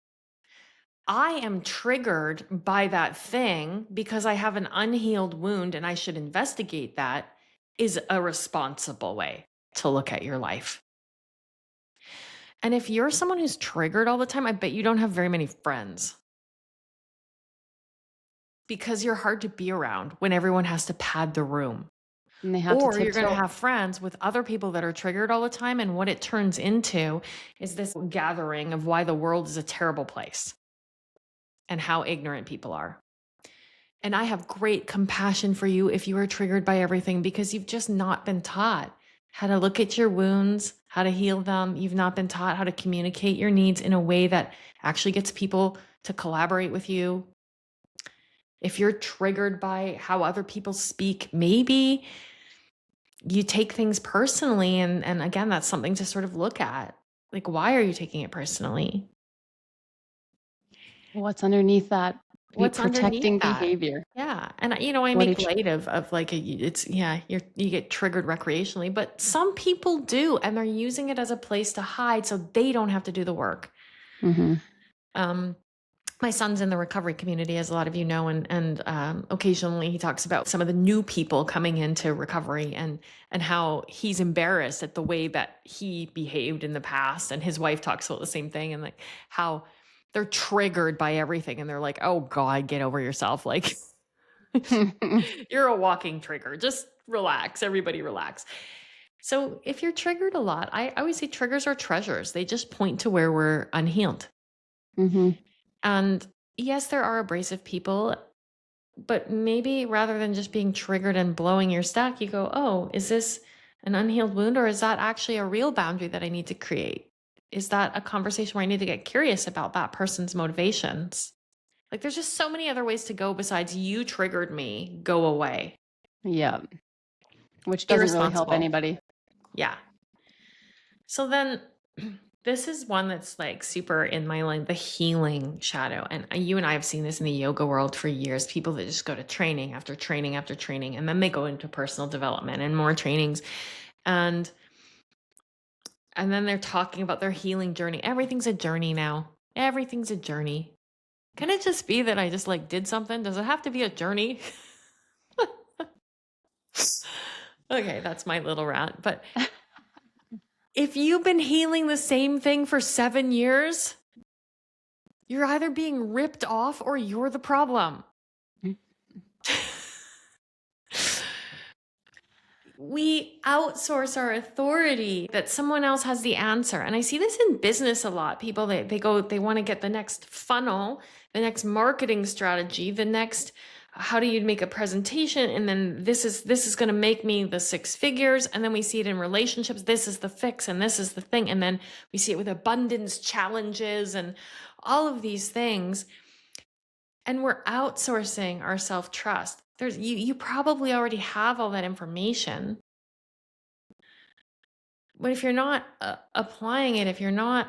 I am triggered by that thing because I have an unhealed wound and I should investigate that is a responsible way to look at your life. And if you're someone who's triggered all the time, I bet you don't have very many friends because you're hard to be around when everyone has to pad the room. And they have to Or you're going to tiptoe. have friends with other people that are triggered all the time. And what it turns into is this gathering of why the world is a terrible place and how ignorant people are. And I have great compassion for you if you are triggered by everything because you've just not been taught how to look at your wounds, how to heal them. You've not been taught how to communicate your needs in a way that actually gets people to collaborate with you. If you're triggered by how other people speak, maybe you take things personally. And again, that's something to sort of look at. Like, why are you taking it personally? What's underneath that What's underneath protecting that? behavior? Yeah. And I What make it light of like it's yeah, you get triggered recreationally, but some people do and they're using it as a place to hide so they don't have to do the work. Mhm. Um my son's in the recovery community, as a lot of you know, and occasionally he talks about some of the new people coming into recovery and how he's embarrassed at the way that he behaved in the past, and his wife talks about the same thing, and like how they're triggered by everything, and they're like, "Oh God, get over yourself!" Like you're a walking trigger. Just relax, everybody, relax. So if you're triggered a lot, I always say triggers are treasures. They just point to where we're unhealed. Mhm. And yes, there are abrasive people, but maybe rather than just being triggered and blowing your stack, you go, oh, is this an unhealed wound, or is that actually a real boundary that I need to create? Is that a conversation where I need to get curious about that person's motivations? Like there's just so many other ways to go besides you triggered me, go away. Yeah, which doesn't really help Irresponsible. anybody. Yeah. So then this is one that's like super in my line, the healing shadow. And you and I have seen this in the yoga world for years. People that just go to training after training after training, and then they go into personal development and more trainings. And And then they're talking about their healing journey. Everything's a journey now. Everything's a journey. Can it just be that I just like did something? Does it have to be a journey? Okay, that's my little rant. But if you've been healing the same thing for 7 years, you're either being ripped off or you're the problem. We outsource our authority that someone else has the answer. And I see this in business a lot. People, they want to get the next funnel, the next marketing strategy, the next, how do you make a presentation? And then this is going to make me the 6 figures. And then we see it in relationships. This is the fix and this is the thing. And then we see it with abundance challenges and all of these things. And we're outsourcing our self-trust. You probably already have all that information. But if you're not applying it, if you're not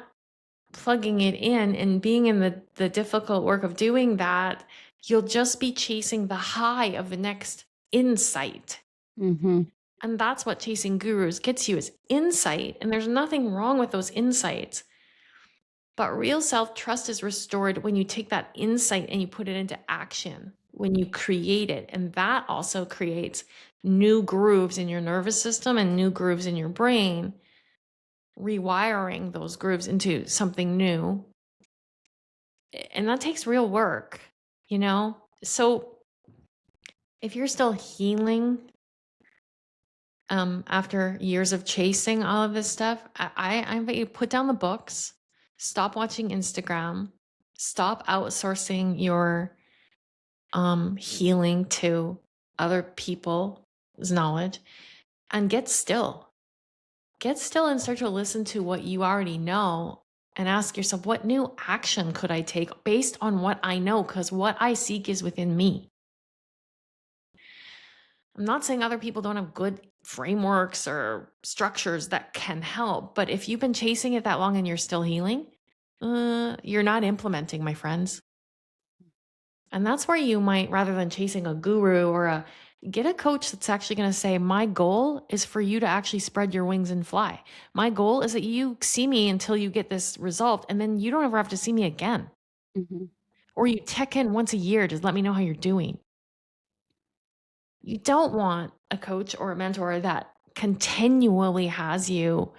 plugging it in and being in the difficult work of doing that, you'll just be chasing the high of the next insight. Mm-hmm. And that's what chasing gurus gets you, is insight. And there's nothing wrong with those insights. But real self-trust is restored when you take that insight and you put it into action, when you create it. And that also creates new grooves in your nervous system and new grooves in your brain, rewiring those grooves into something new. And that takes real work, you know? So if you're still healing after years of chasing all of this stuff, I invite you to put down the books. Stop watching Instagram. Stop outsourcing your healing to other people's knowledge and get still. Get still and start to listen to what you already know and ask yourself, what new action could I take based on what I know? Because what I seek is within me. I'm not saying other people don't have good frameworks or structures that can help, but if you've been chasing it that long and you're still healing, you're not implementing, my friends. And that's where you might, rather than chasing a guru or get a coach that's actually going to say, my goal is for you to actually spread your wings and fly. My goal is that you see me until you get this resolved, and then you don't ever have to see me again. Mm-hmm. Or you check in once a year, just let me know how you're doing. You don't want a coach or a mentor that continually has you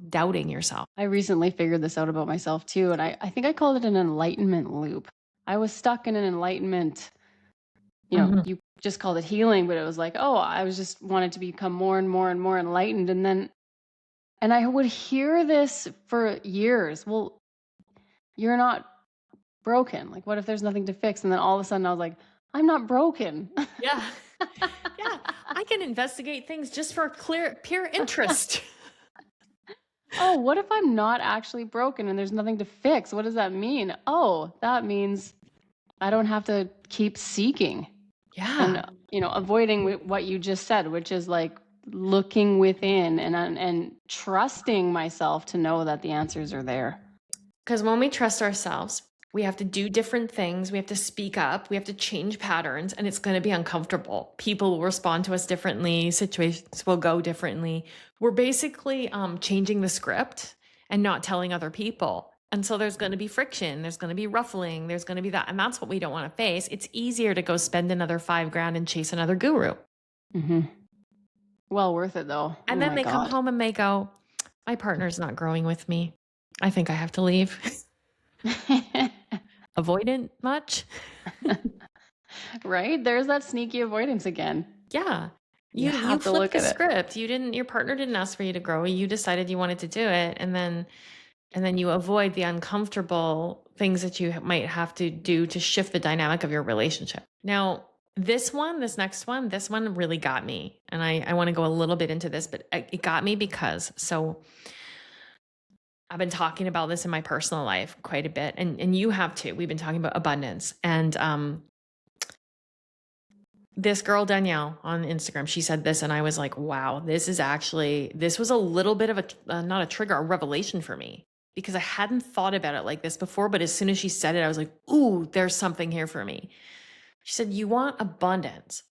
doubting yourself. I recently figured this out about myself too, and I think I called it an enlightenment loop. I was stuck in an enlightenment, you just called it healing, but it was like, oh, I was just wanted to become more and more and more enlightened. And I would hear this for years. Well, you're not broken. Like, what if there's nothing to fix? And then all of a sudden I was like, I'm not broken. Yeah. Yeah. I can investigate things just for pure interest. Oh, what if I'm not actually broken and there's nothing to fix? What does that mean? Oh, that means I don't have to keep seeking. Yeah. And, avoiding what you just said, which is like looking within and trusting myself to know that the answers are there. Because when we trust ourselves, we have to do different things. We have to speak up. We have to change patterns, and it's going to be uncomfortable. People will respond to us differently. Situations will go differently. We're basically changing the script and not telling other people. And so there's going to be friction. There's going to be ruffling. There's going to be that. And that's what we don't want to face. It's easier to go spend another $5,000 and chase another guru. Mm-hmm. Well worth it though. And then they come home and they go, my partner's not growing with me. I think I have to leave. Avoidant much? Right? There's that sneaky avoidance again. Yeah. You You have to flipped look the at it. script. Your partner didn't ask for you to grow. You decided you wanted to do it. And then you avoid the uncomfortable things that you might have to do to shift the dynamic of your relationship. Now, this next one, this one really got me. And I want to go a little bit into this, but it got me because I've been talking about this in my personal life quite a bit, and you have too. We've been talking about abundance. And this girl, Danielle, on Instagram, she said this, and I was like, wow, this was a little bit of not a trigger, a revelation for me, because I hadn't thought about it like this before. But as soon as she said it, I was like, ooh, there's something here for me. She said, you want abundance.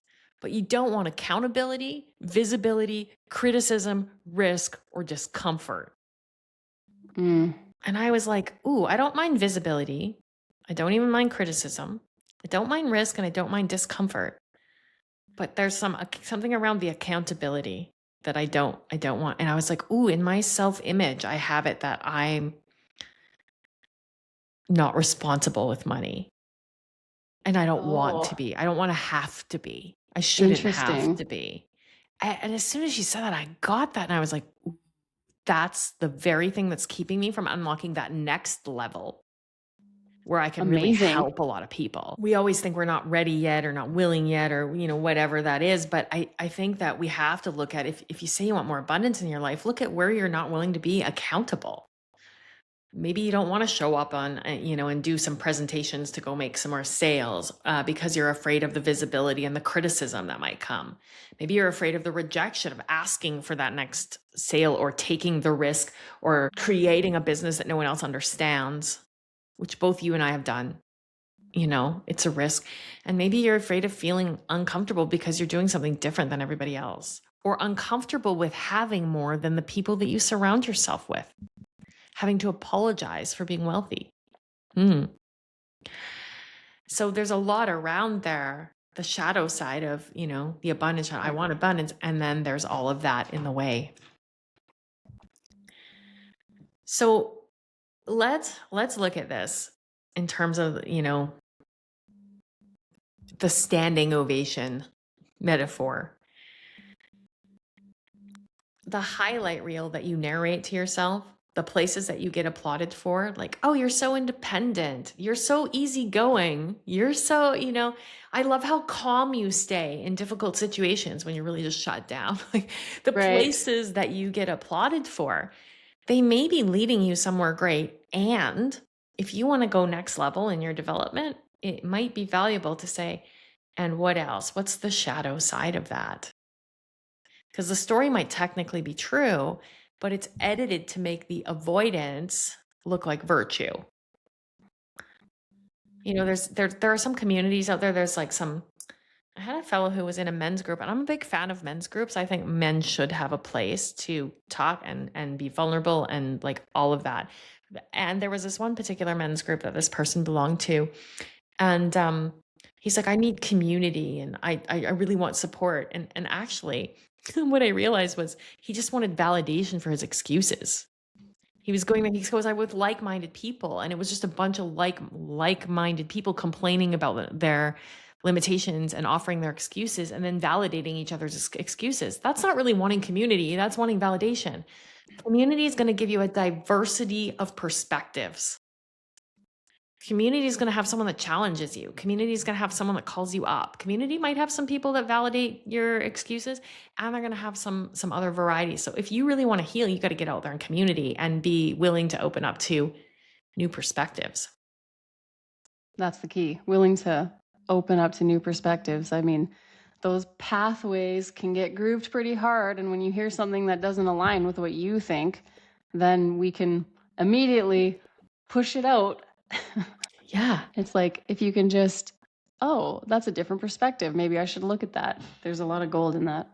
but you don't want accountability, visibility, criticism, risk, or discomfort. Mm. And I was like, ooh, I don't mind visibility. I don't even mind criticism. I don't mind risk and I don't mind discomfort. But there's something around the accountability that I don't want. And I was like, ooh, in my self-image, I have it that I'm not responsible with money. And I don't want to Oh, be. I don't want to have to be. I shouldn't have interesting. to be. And as soon as she said that, I got that. And I was like, ooh, that's the very thing that's keeping me from unlocking that next level where I can really Amazing. help a lot of people. We always think we're not ready yet or not willing yet or, whatever that is. But I think that we have to look at, if you say you want more abundance in your life, look at where you're not willing to be accountable. Maybe you don't want to show up on, and do some presentations to go make some more sales because you're afraid of the visibility and the criticism that might come. Maybe you're afraid of the rejection of asking for that next sale or taking the risk or creating a business that no one else understands, which both you and I have done. It's a risk. And maybe you're afraid of feeling uncomfortable because you're doing something different than everybody else, or uncomfortable with having more than the people that you surround yourself with, having to apologize for being wealthy. So there's a lot around there, the shadow side of, the abundance. I want abundance. And then there's all of that in the way. So let's look at this in terms of, the standing ovation metaphor. The highlight reel that you narrate to yourself, the places that you get applauded for, like, oh, you're so independent, you're so easygoing, you're so, I love how calm you stay in difficult situations when you're really just shut down. Like the Right. places that you get applauded for, they may be leading you somewhere great. And if you want to go next level in your development, it might be valuable to say, and what else? What's the shadow side of that? Because the story might technically be true, but it's edited to make the avoidance look like virtue. There are some communities out there. There's like I had a fellow who was in a men's group, and I'm a big fan of men's groups. I think men should have a place to talk and be vulnerable and like all of that. And there was this one particular men's group that this person belonged to, and he's like, I need community and I really want support. And actually, what I realized was he just wanted validation for his excuses. He was going there, he goes, I'm with like-minded people. And it was just a bunch of like-minded people complaining about their limitations and offering their excuses and then validating each other's excuses. That's not really wanting community. That's wanting validation. Community is going to give you a diversity of perspectives. Community is going to have someone that challenges you. Community is going to have someone that calls you up. Community might have some people that validate your excuses, and they're going to have some other varieties. So if you really want to heal, you got to get out there in community and be willing to open up to new perspectives. That's the key. Willing to open up to new perspectives. I mean, those pathways can get grooved pretty hard. And when you hear something that doesn't align with what you think, then we can immediately push it out. Yeah. It's like if you can just, oh, that's a different perspective. Maybe I should look at that. There's a lot of gold in that.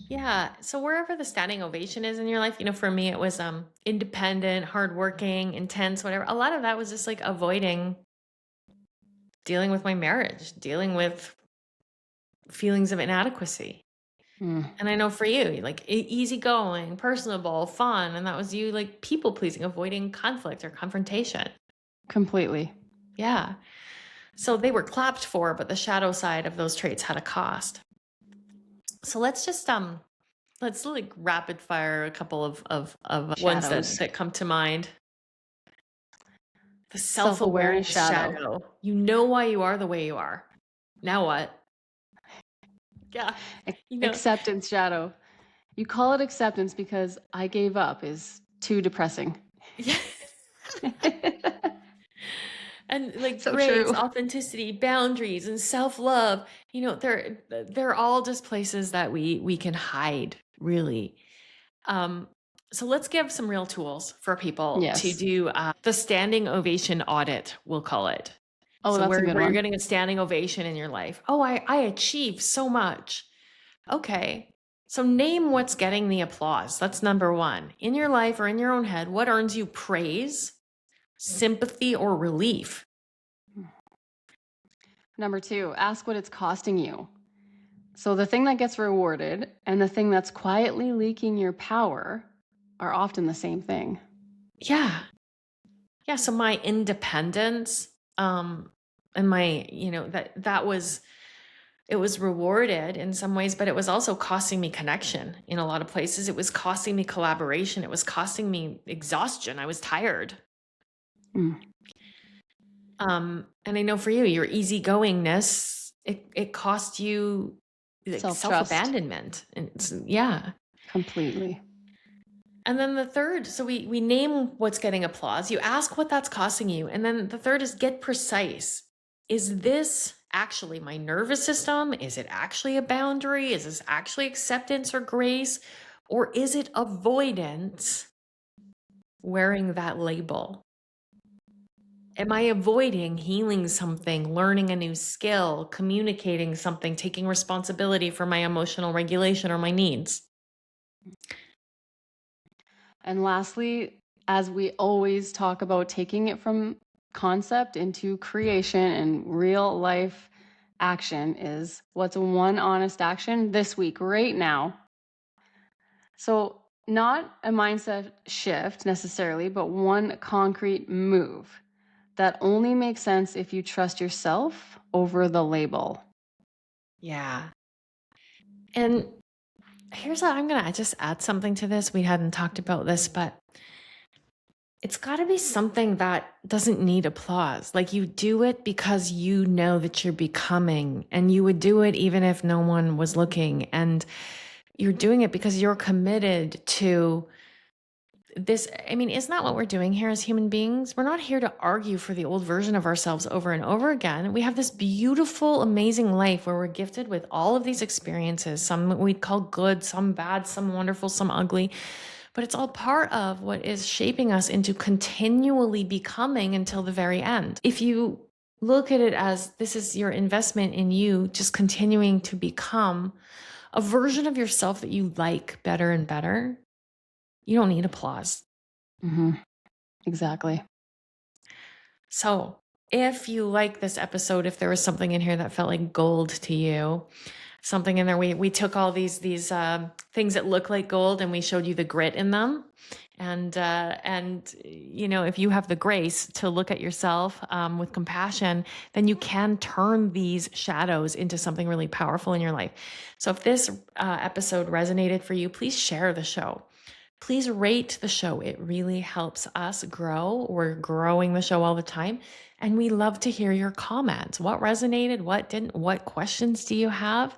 Yeah. So wherever the standing ovation is in your life, for me it was independent, hardworking, intense, whatever. A lot of that was just like avoiding dealing with my marriage, dealing with feelings of inadequacy. Mm, And I know for you, like easygoing, personable, fun, and that was you like people pleasing, avoiding conflict or confrontation. completely. Yeah. So they were clapped for, but the shadow side of those traits had a cost. So let's like rapid fire a couple of ones Shadows. that come to mind. The Self-awareness self-awareness shadow. shadow. You know why you are the way you are. Now what? Yeah. You know. Acceptance shadow. You call it acceptance because I gave up is too depressing. Yeah. And like So grace, true. authenticity, boundaries, and self-love, they're all just places that we can hide, really. So let's give some real tools for people to Yes. do the standing ovation audit, we'll call it. Oh, So that's a good where you're one. getting a standing ovation in your life. Oh, I achieved so much. Okay. So name what's getting the applause. That's number one. In your life or in your own head, what earns you praise, sympathy, or relief? Number 2, ask what it's costing you. So the thing that gets rewarded and the thing that's quietly leaking your power are often the same thing. Yeah. Yeah. So my independence, and my, that was, it was rewarded in some ways, but it was also costing me connection in a lot of places. It was costing me collaboration. It was costing me exhaustion. I was tired. Mm. And I know for you, your easygoingness, it cost you like Self-trust. self-abandonment. And yeah. Completely. And then the third, so we name what's getting applause. You ask what that's costing you. And then the third is get precise. Is this actually my nervous system? Is it actually a boundary? Is this actually acceptance or grace? Or is it avoidance wearing that label? Am I avoiding healing something, learning a new skill, communicating something, taking responsibility for my emotional regulation or my needs? And lastly, as we always talk about taking it from concept into creation and real life action, is what's one honest action this week, right now? So, not a mindset shift necessarily, but one concrete move that only makes sense if you trust yourself over the label. Yeah. And here's how I'm going to just add something to this. We hadn't talked about this, but it's got to be something that doesn't need applause. Like you do it because you know that you're becoming, and you would do it even if no one was looking. And you're doing it because you're committed to this. I mean, isn't that what we're doing here as human beings? We're not here to argue for the old version of ourselves over and over again. We have this beautiful, amazing life where we're gifted with all of these experiences. Some we'd call good, some bad, some wonderful, some ugly. But it's all part of what is shaping us into continually becoming until the very end. If you look at it as this is your investment in you, just continuing to become a version of yourself that you like better and better, you don't need applause. Hmm. Exactly. So, if you like this episode, if there was something in here that felt like gold to you, something in there, we took all these things that look like gold and we showed you the grit in them. And if you have the grace to look at yourself with compassion, then you can turn these shadows into something really powerful in your life. So if this episode resonated for you, please share the show. Please rate the show. It really helps us grow. We're growing the show all the time. And we love to hear your comments. What resonated? What didn't? What questions do you have?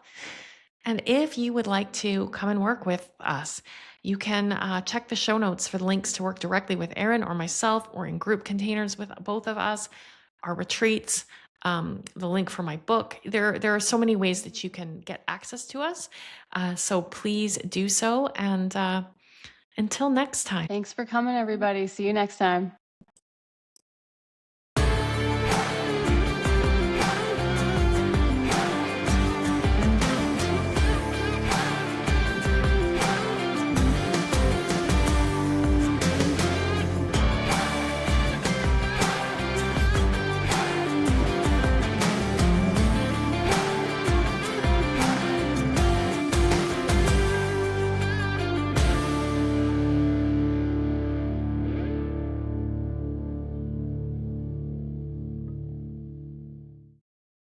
And if you would like to come and work with us, you can check the show notes for the links to work directly with Erin or myself, or in group containers with both of us, our retreats, the link for my book. There are so many ways that you can get access to us. So please do so. And until next time. Thanks for coming, everybody. See you next time.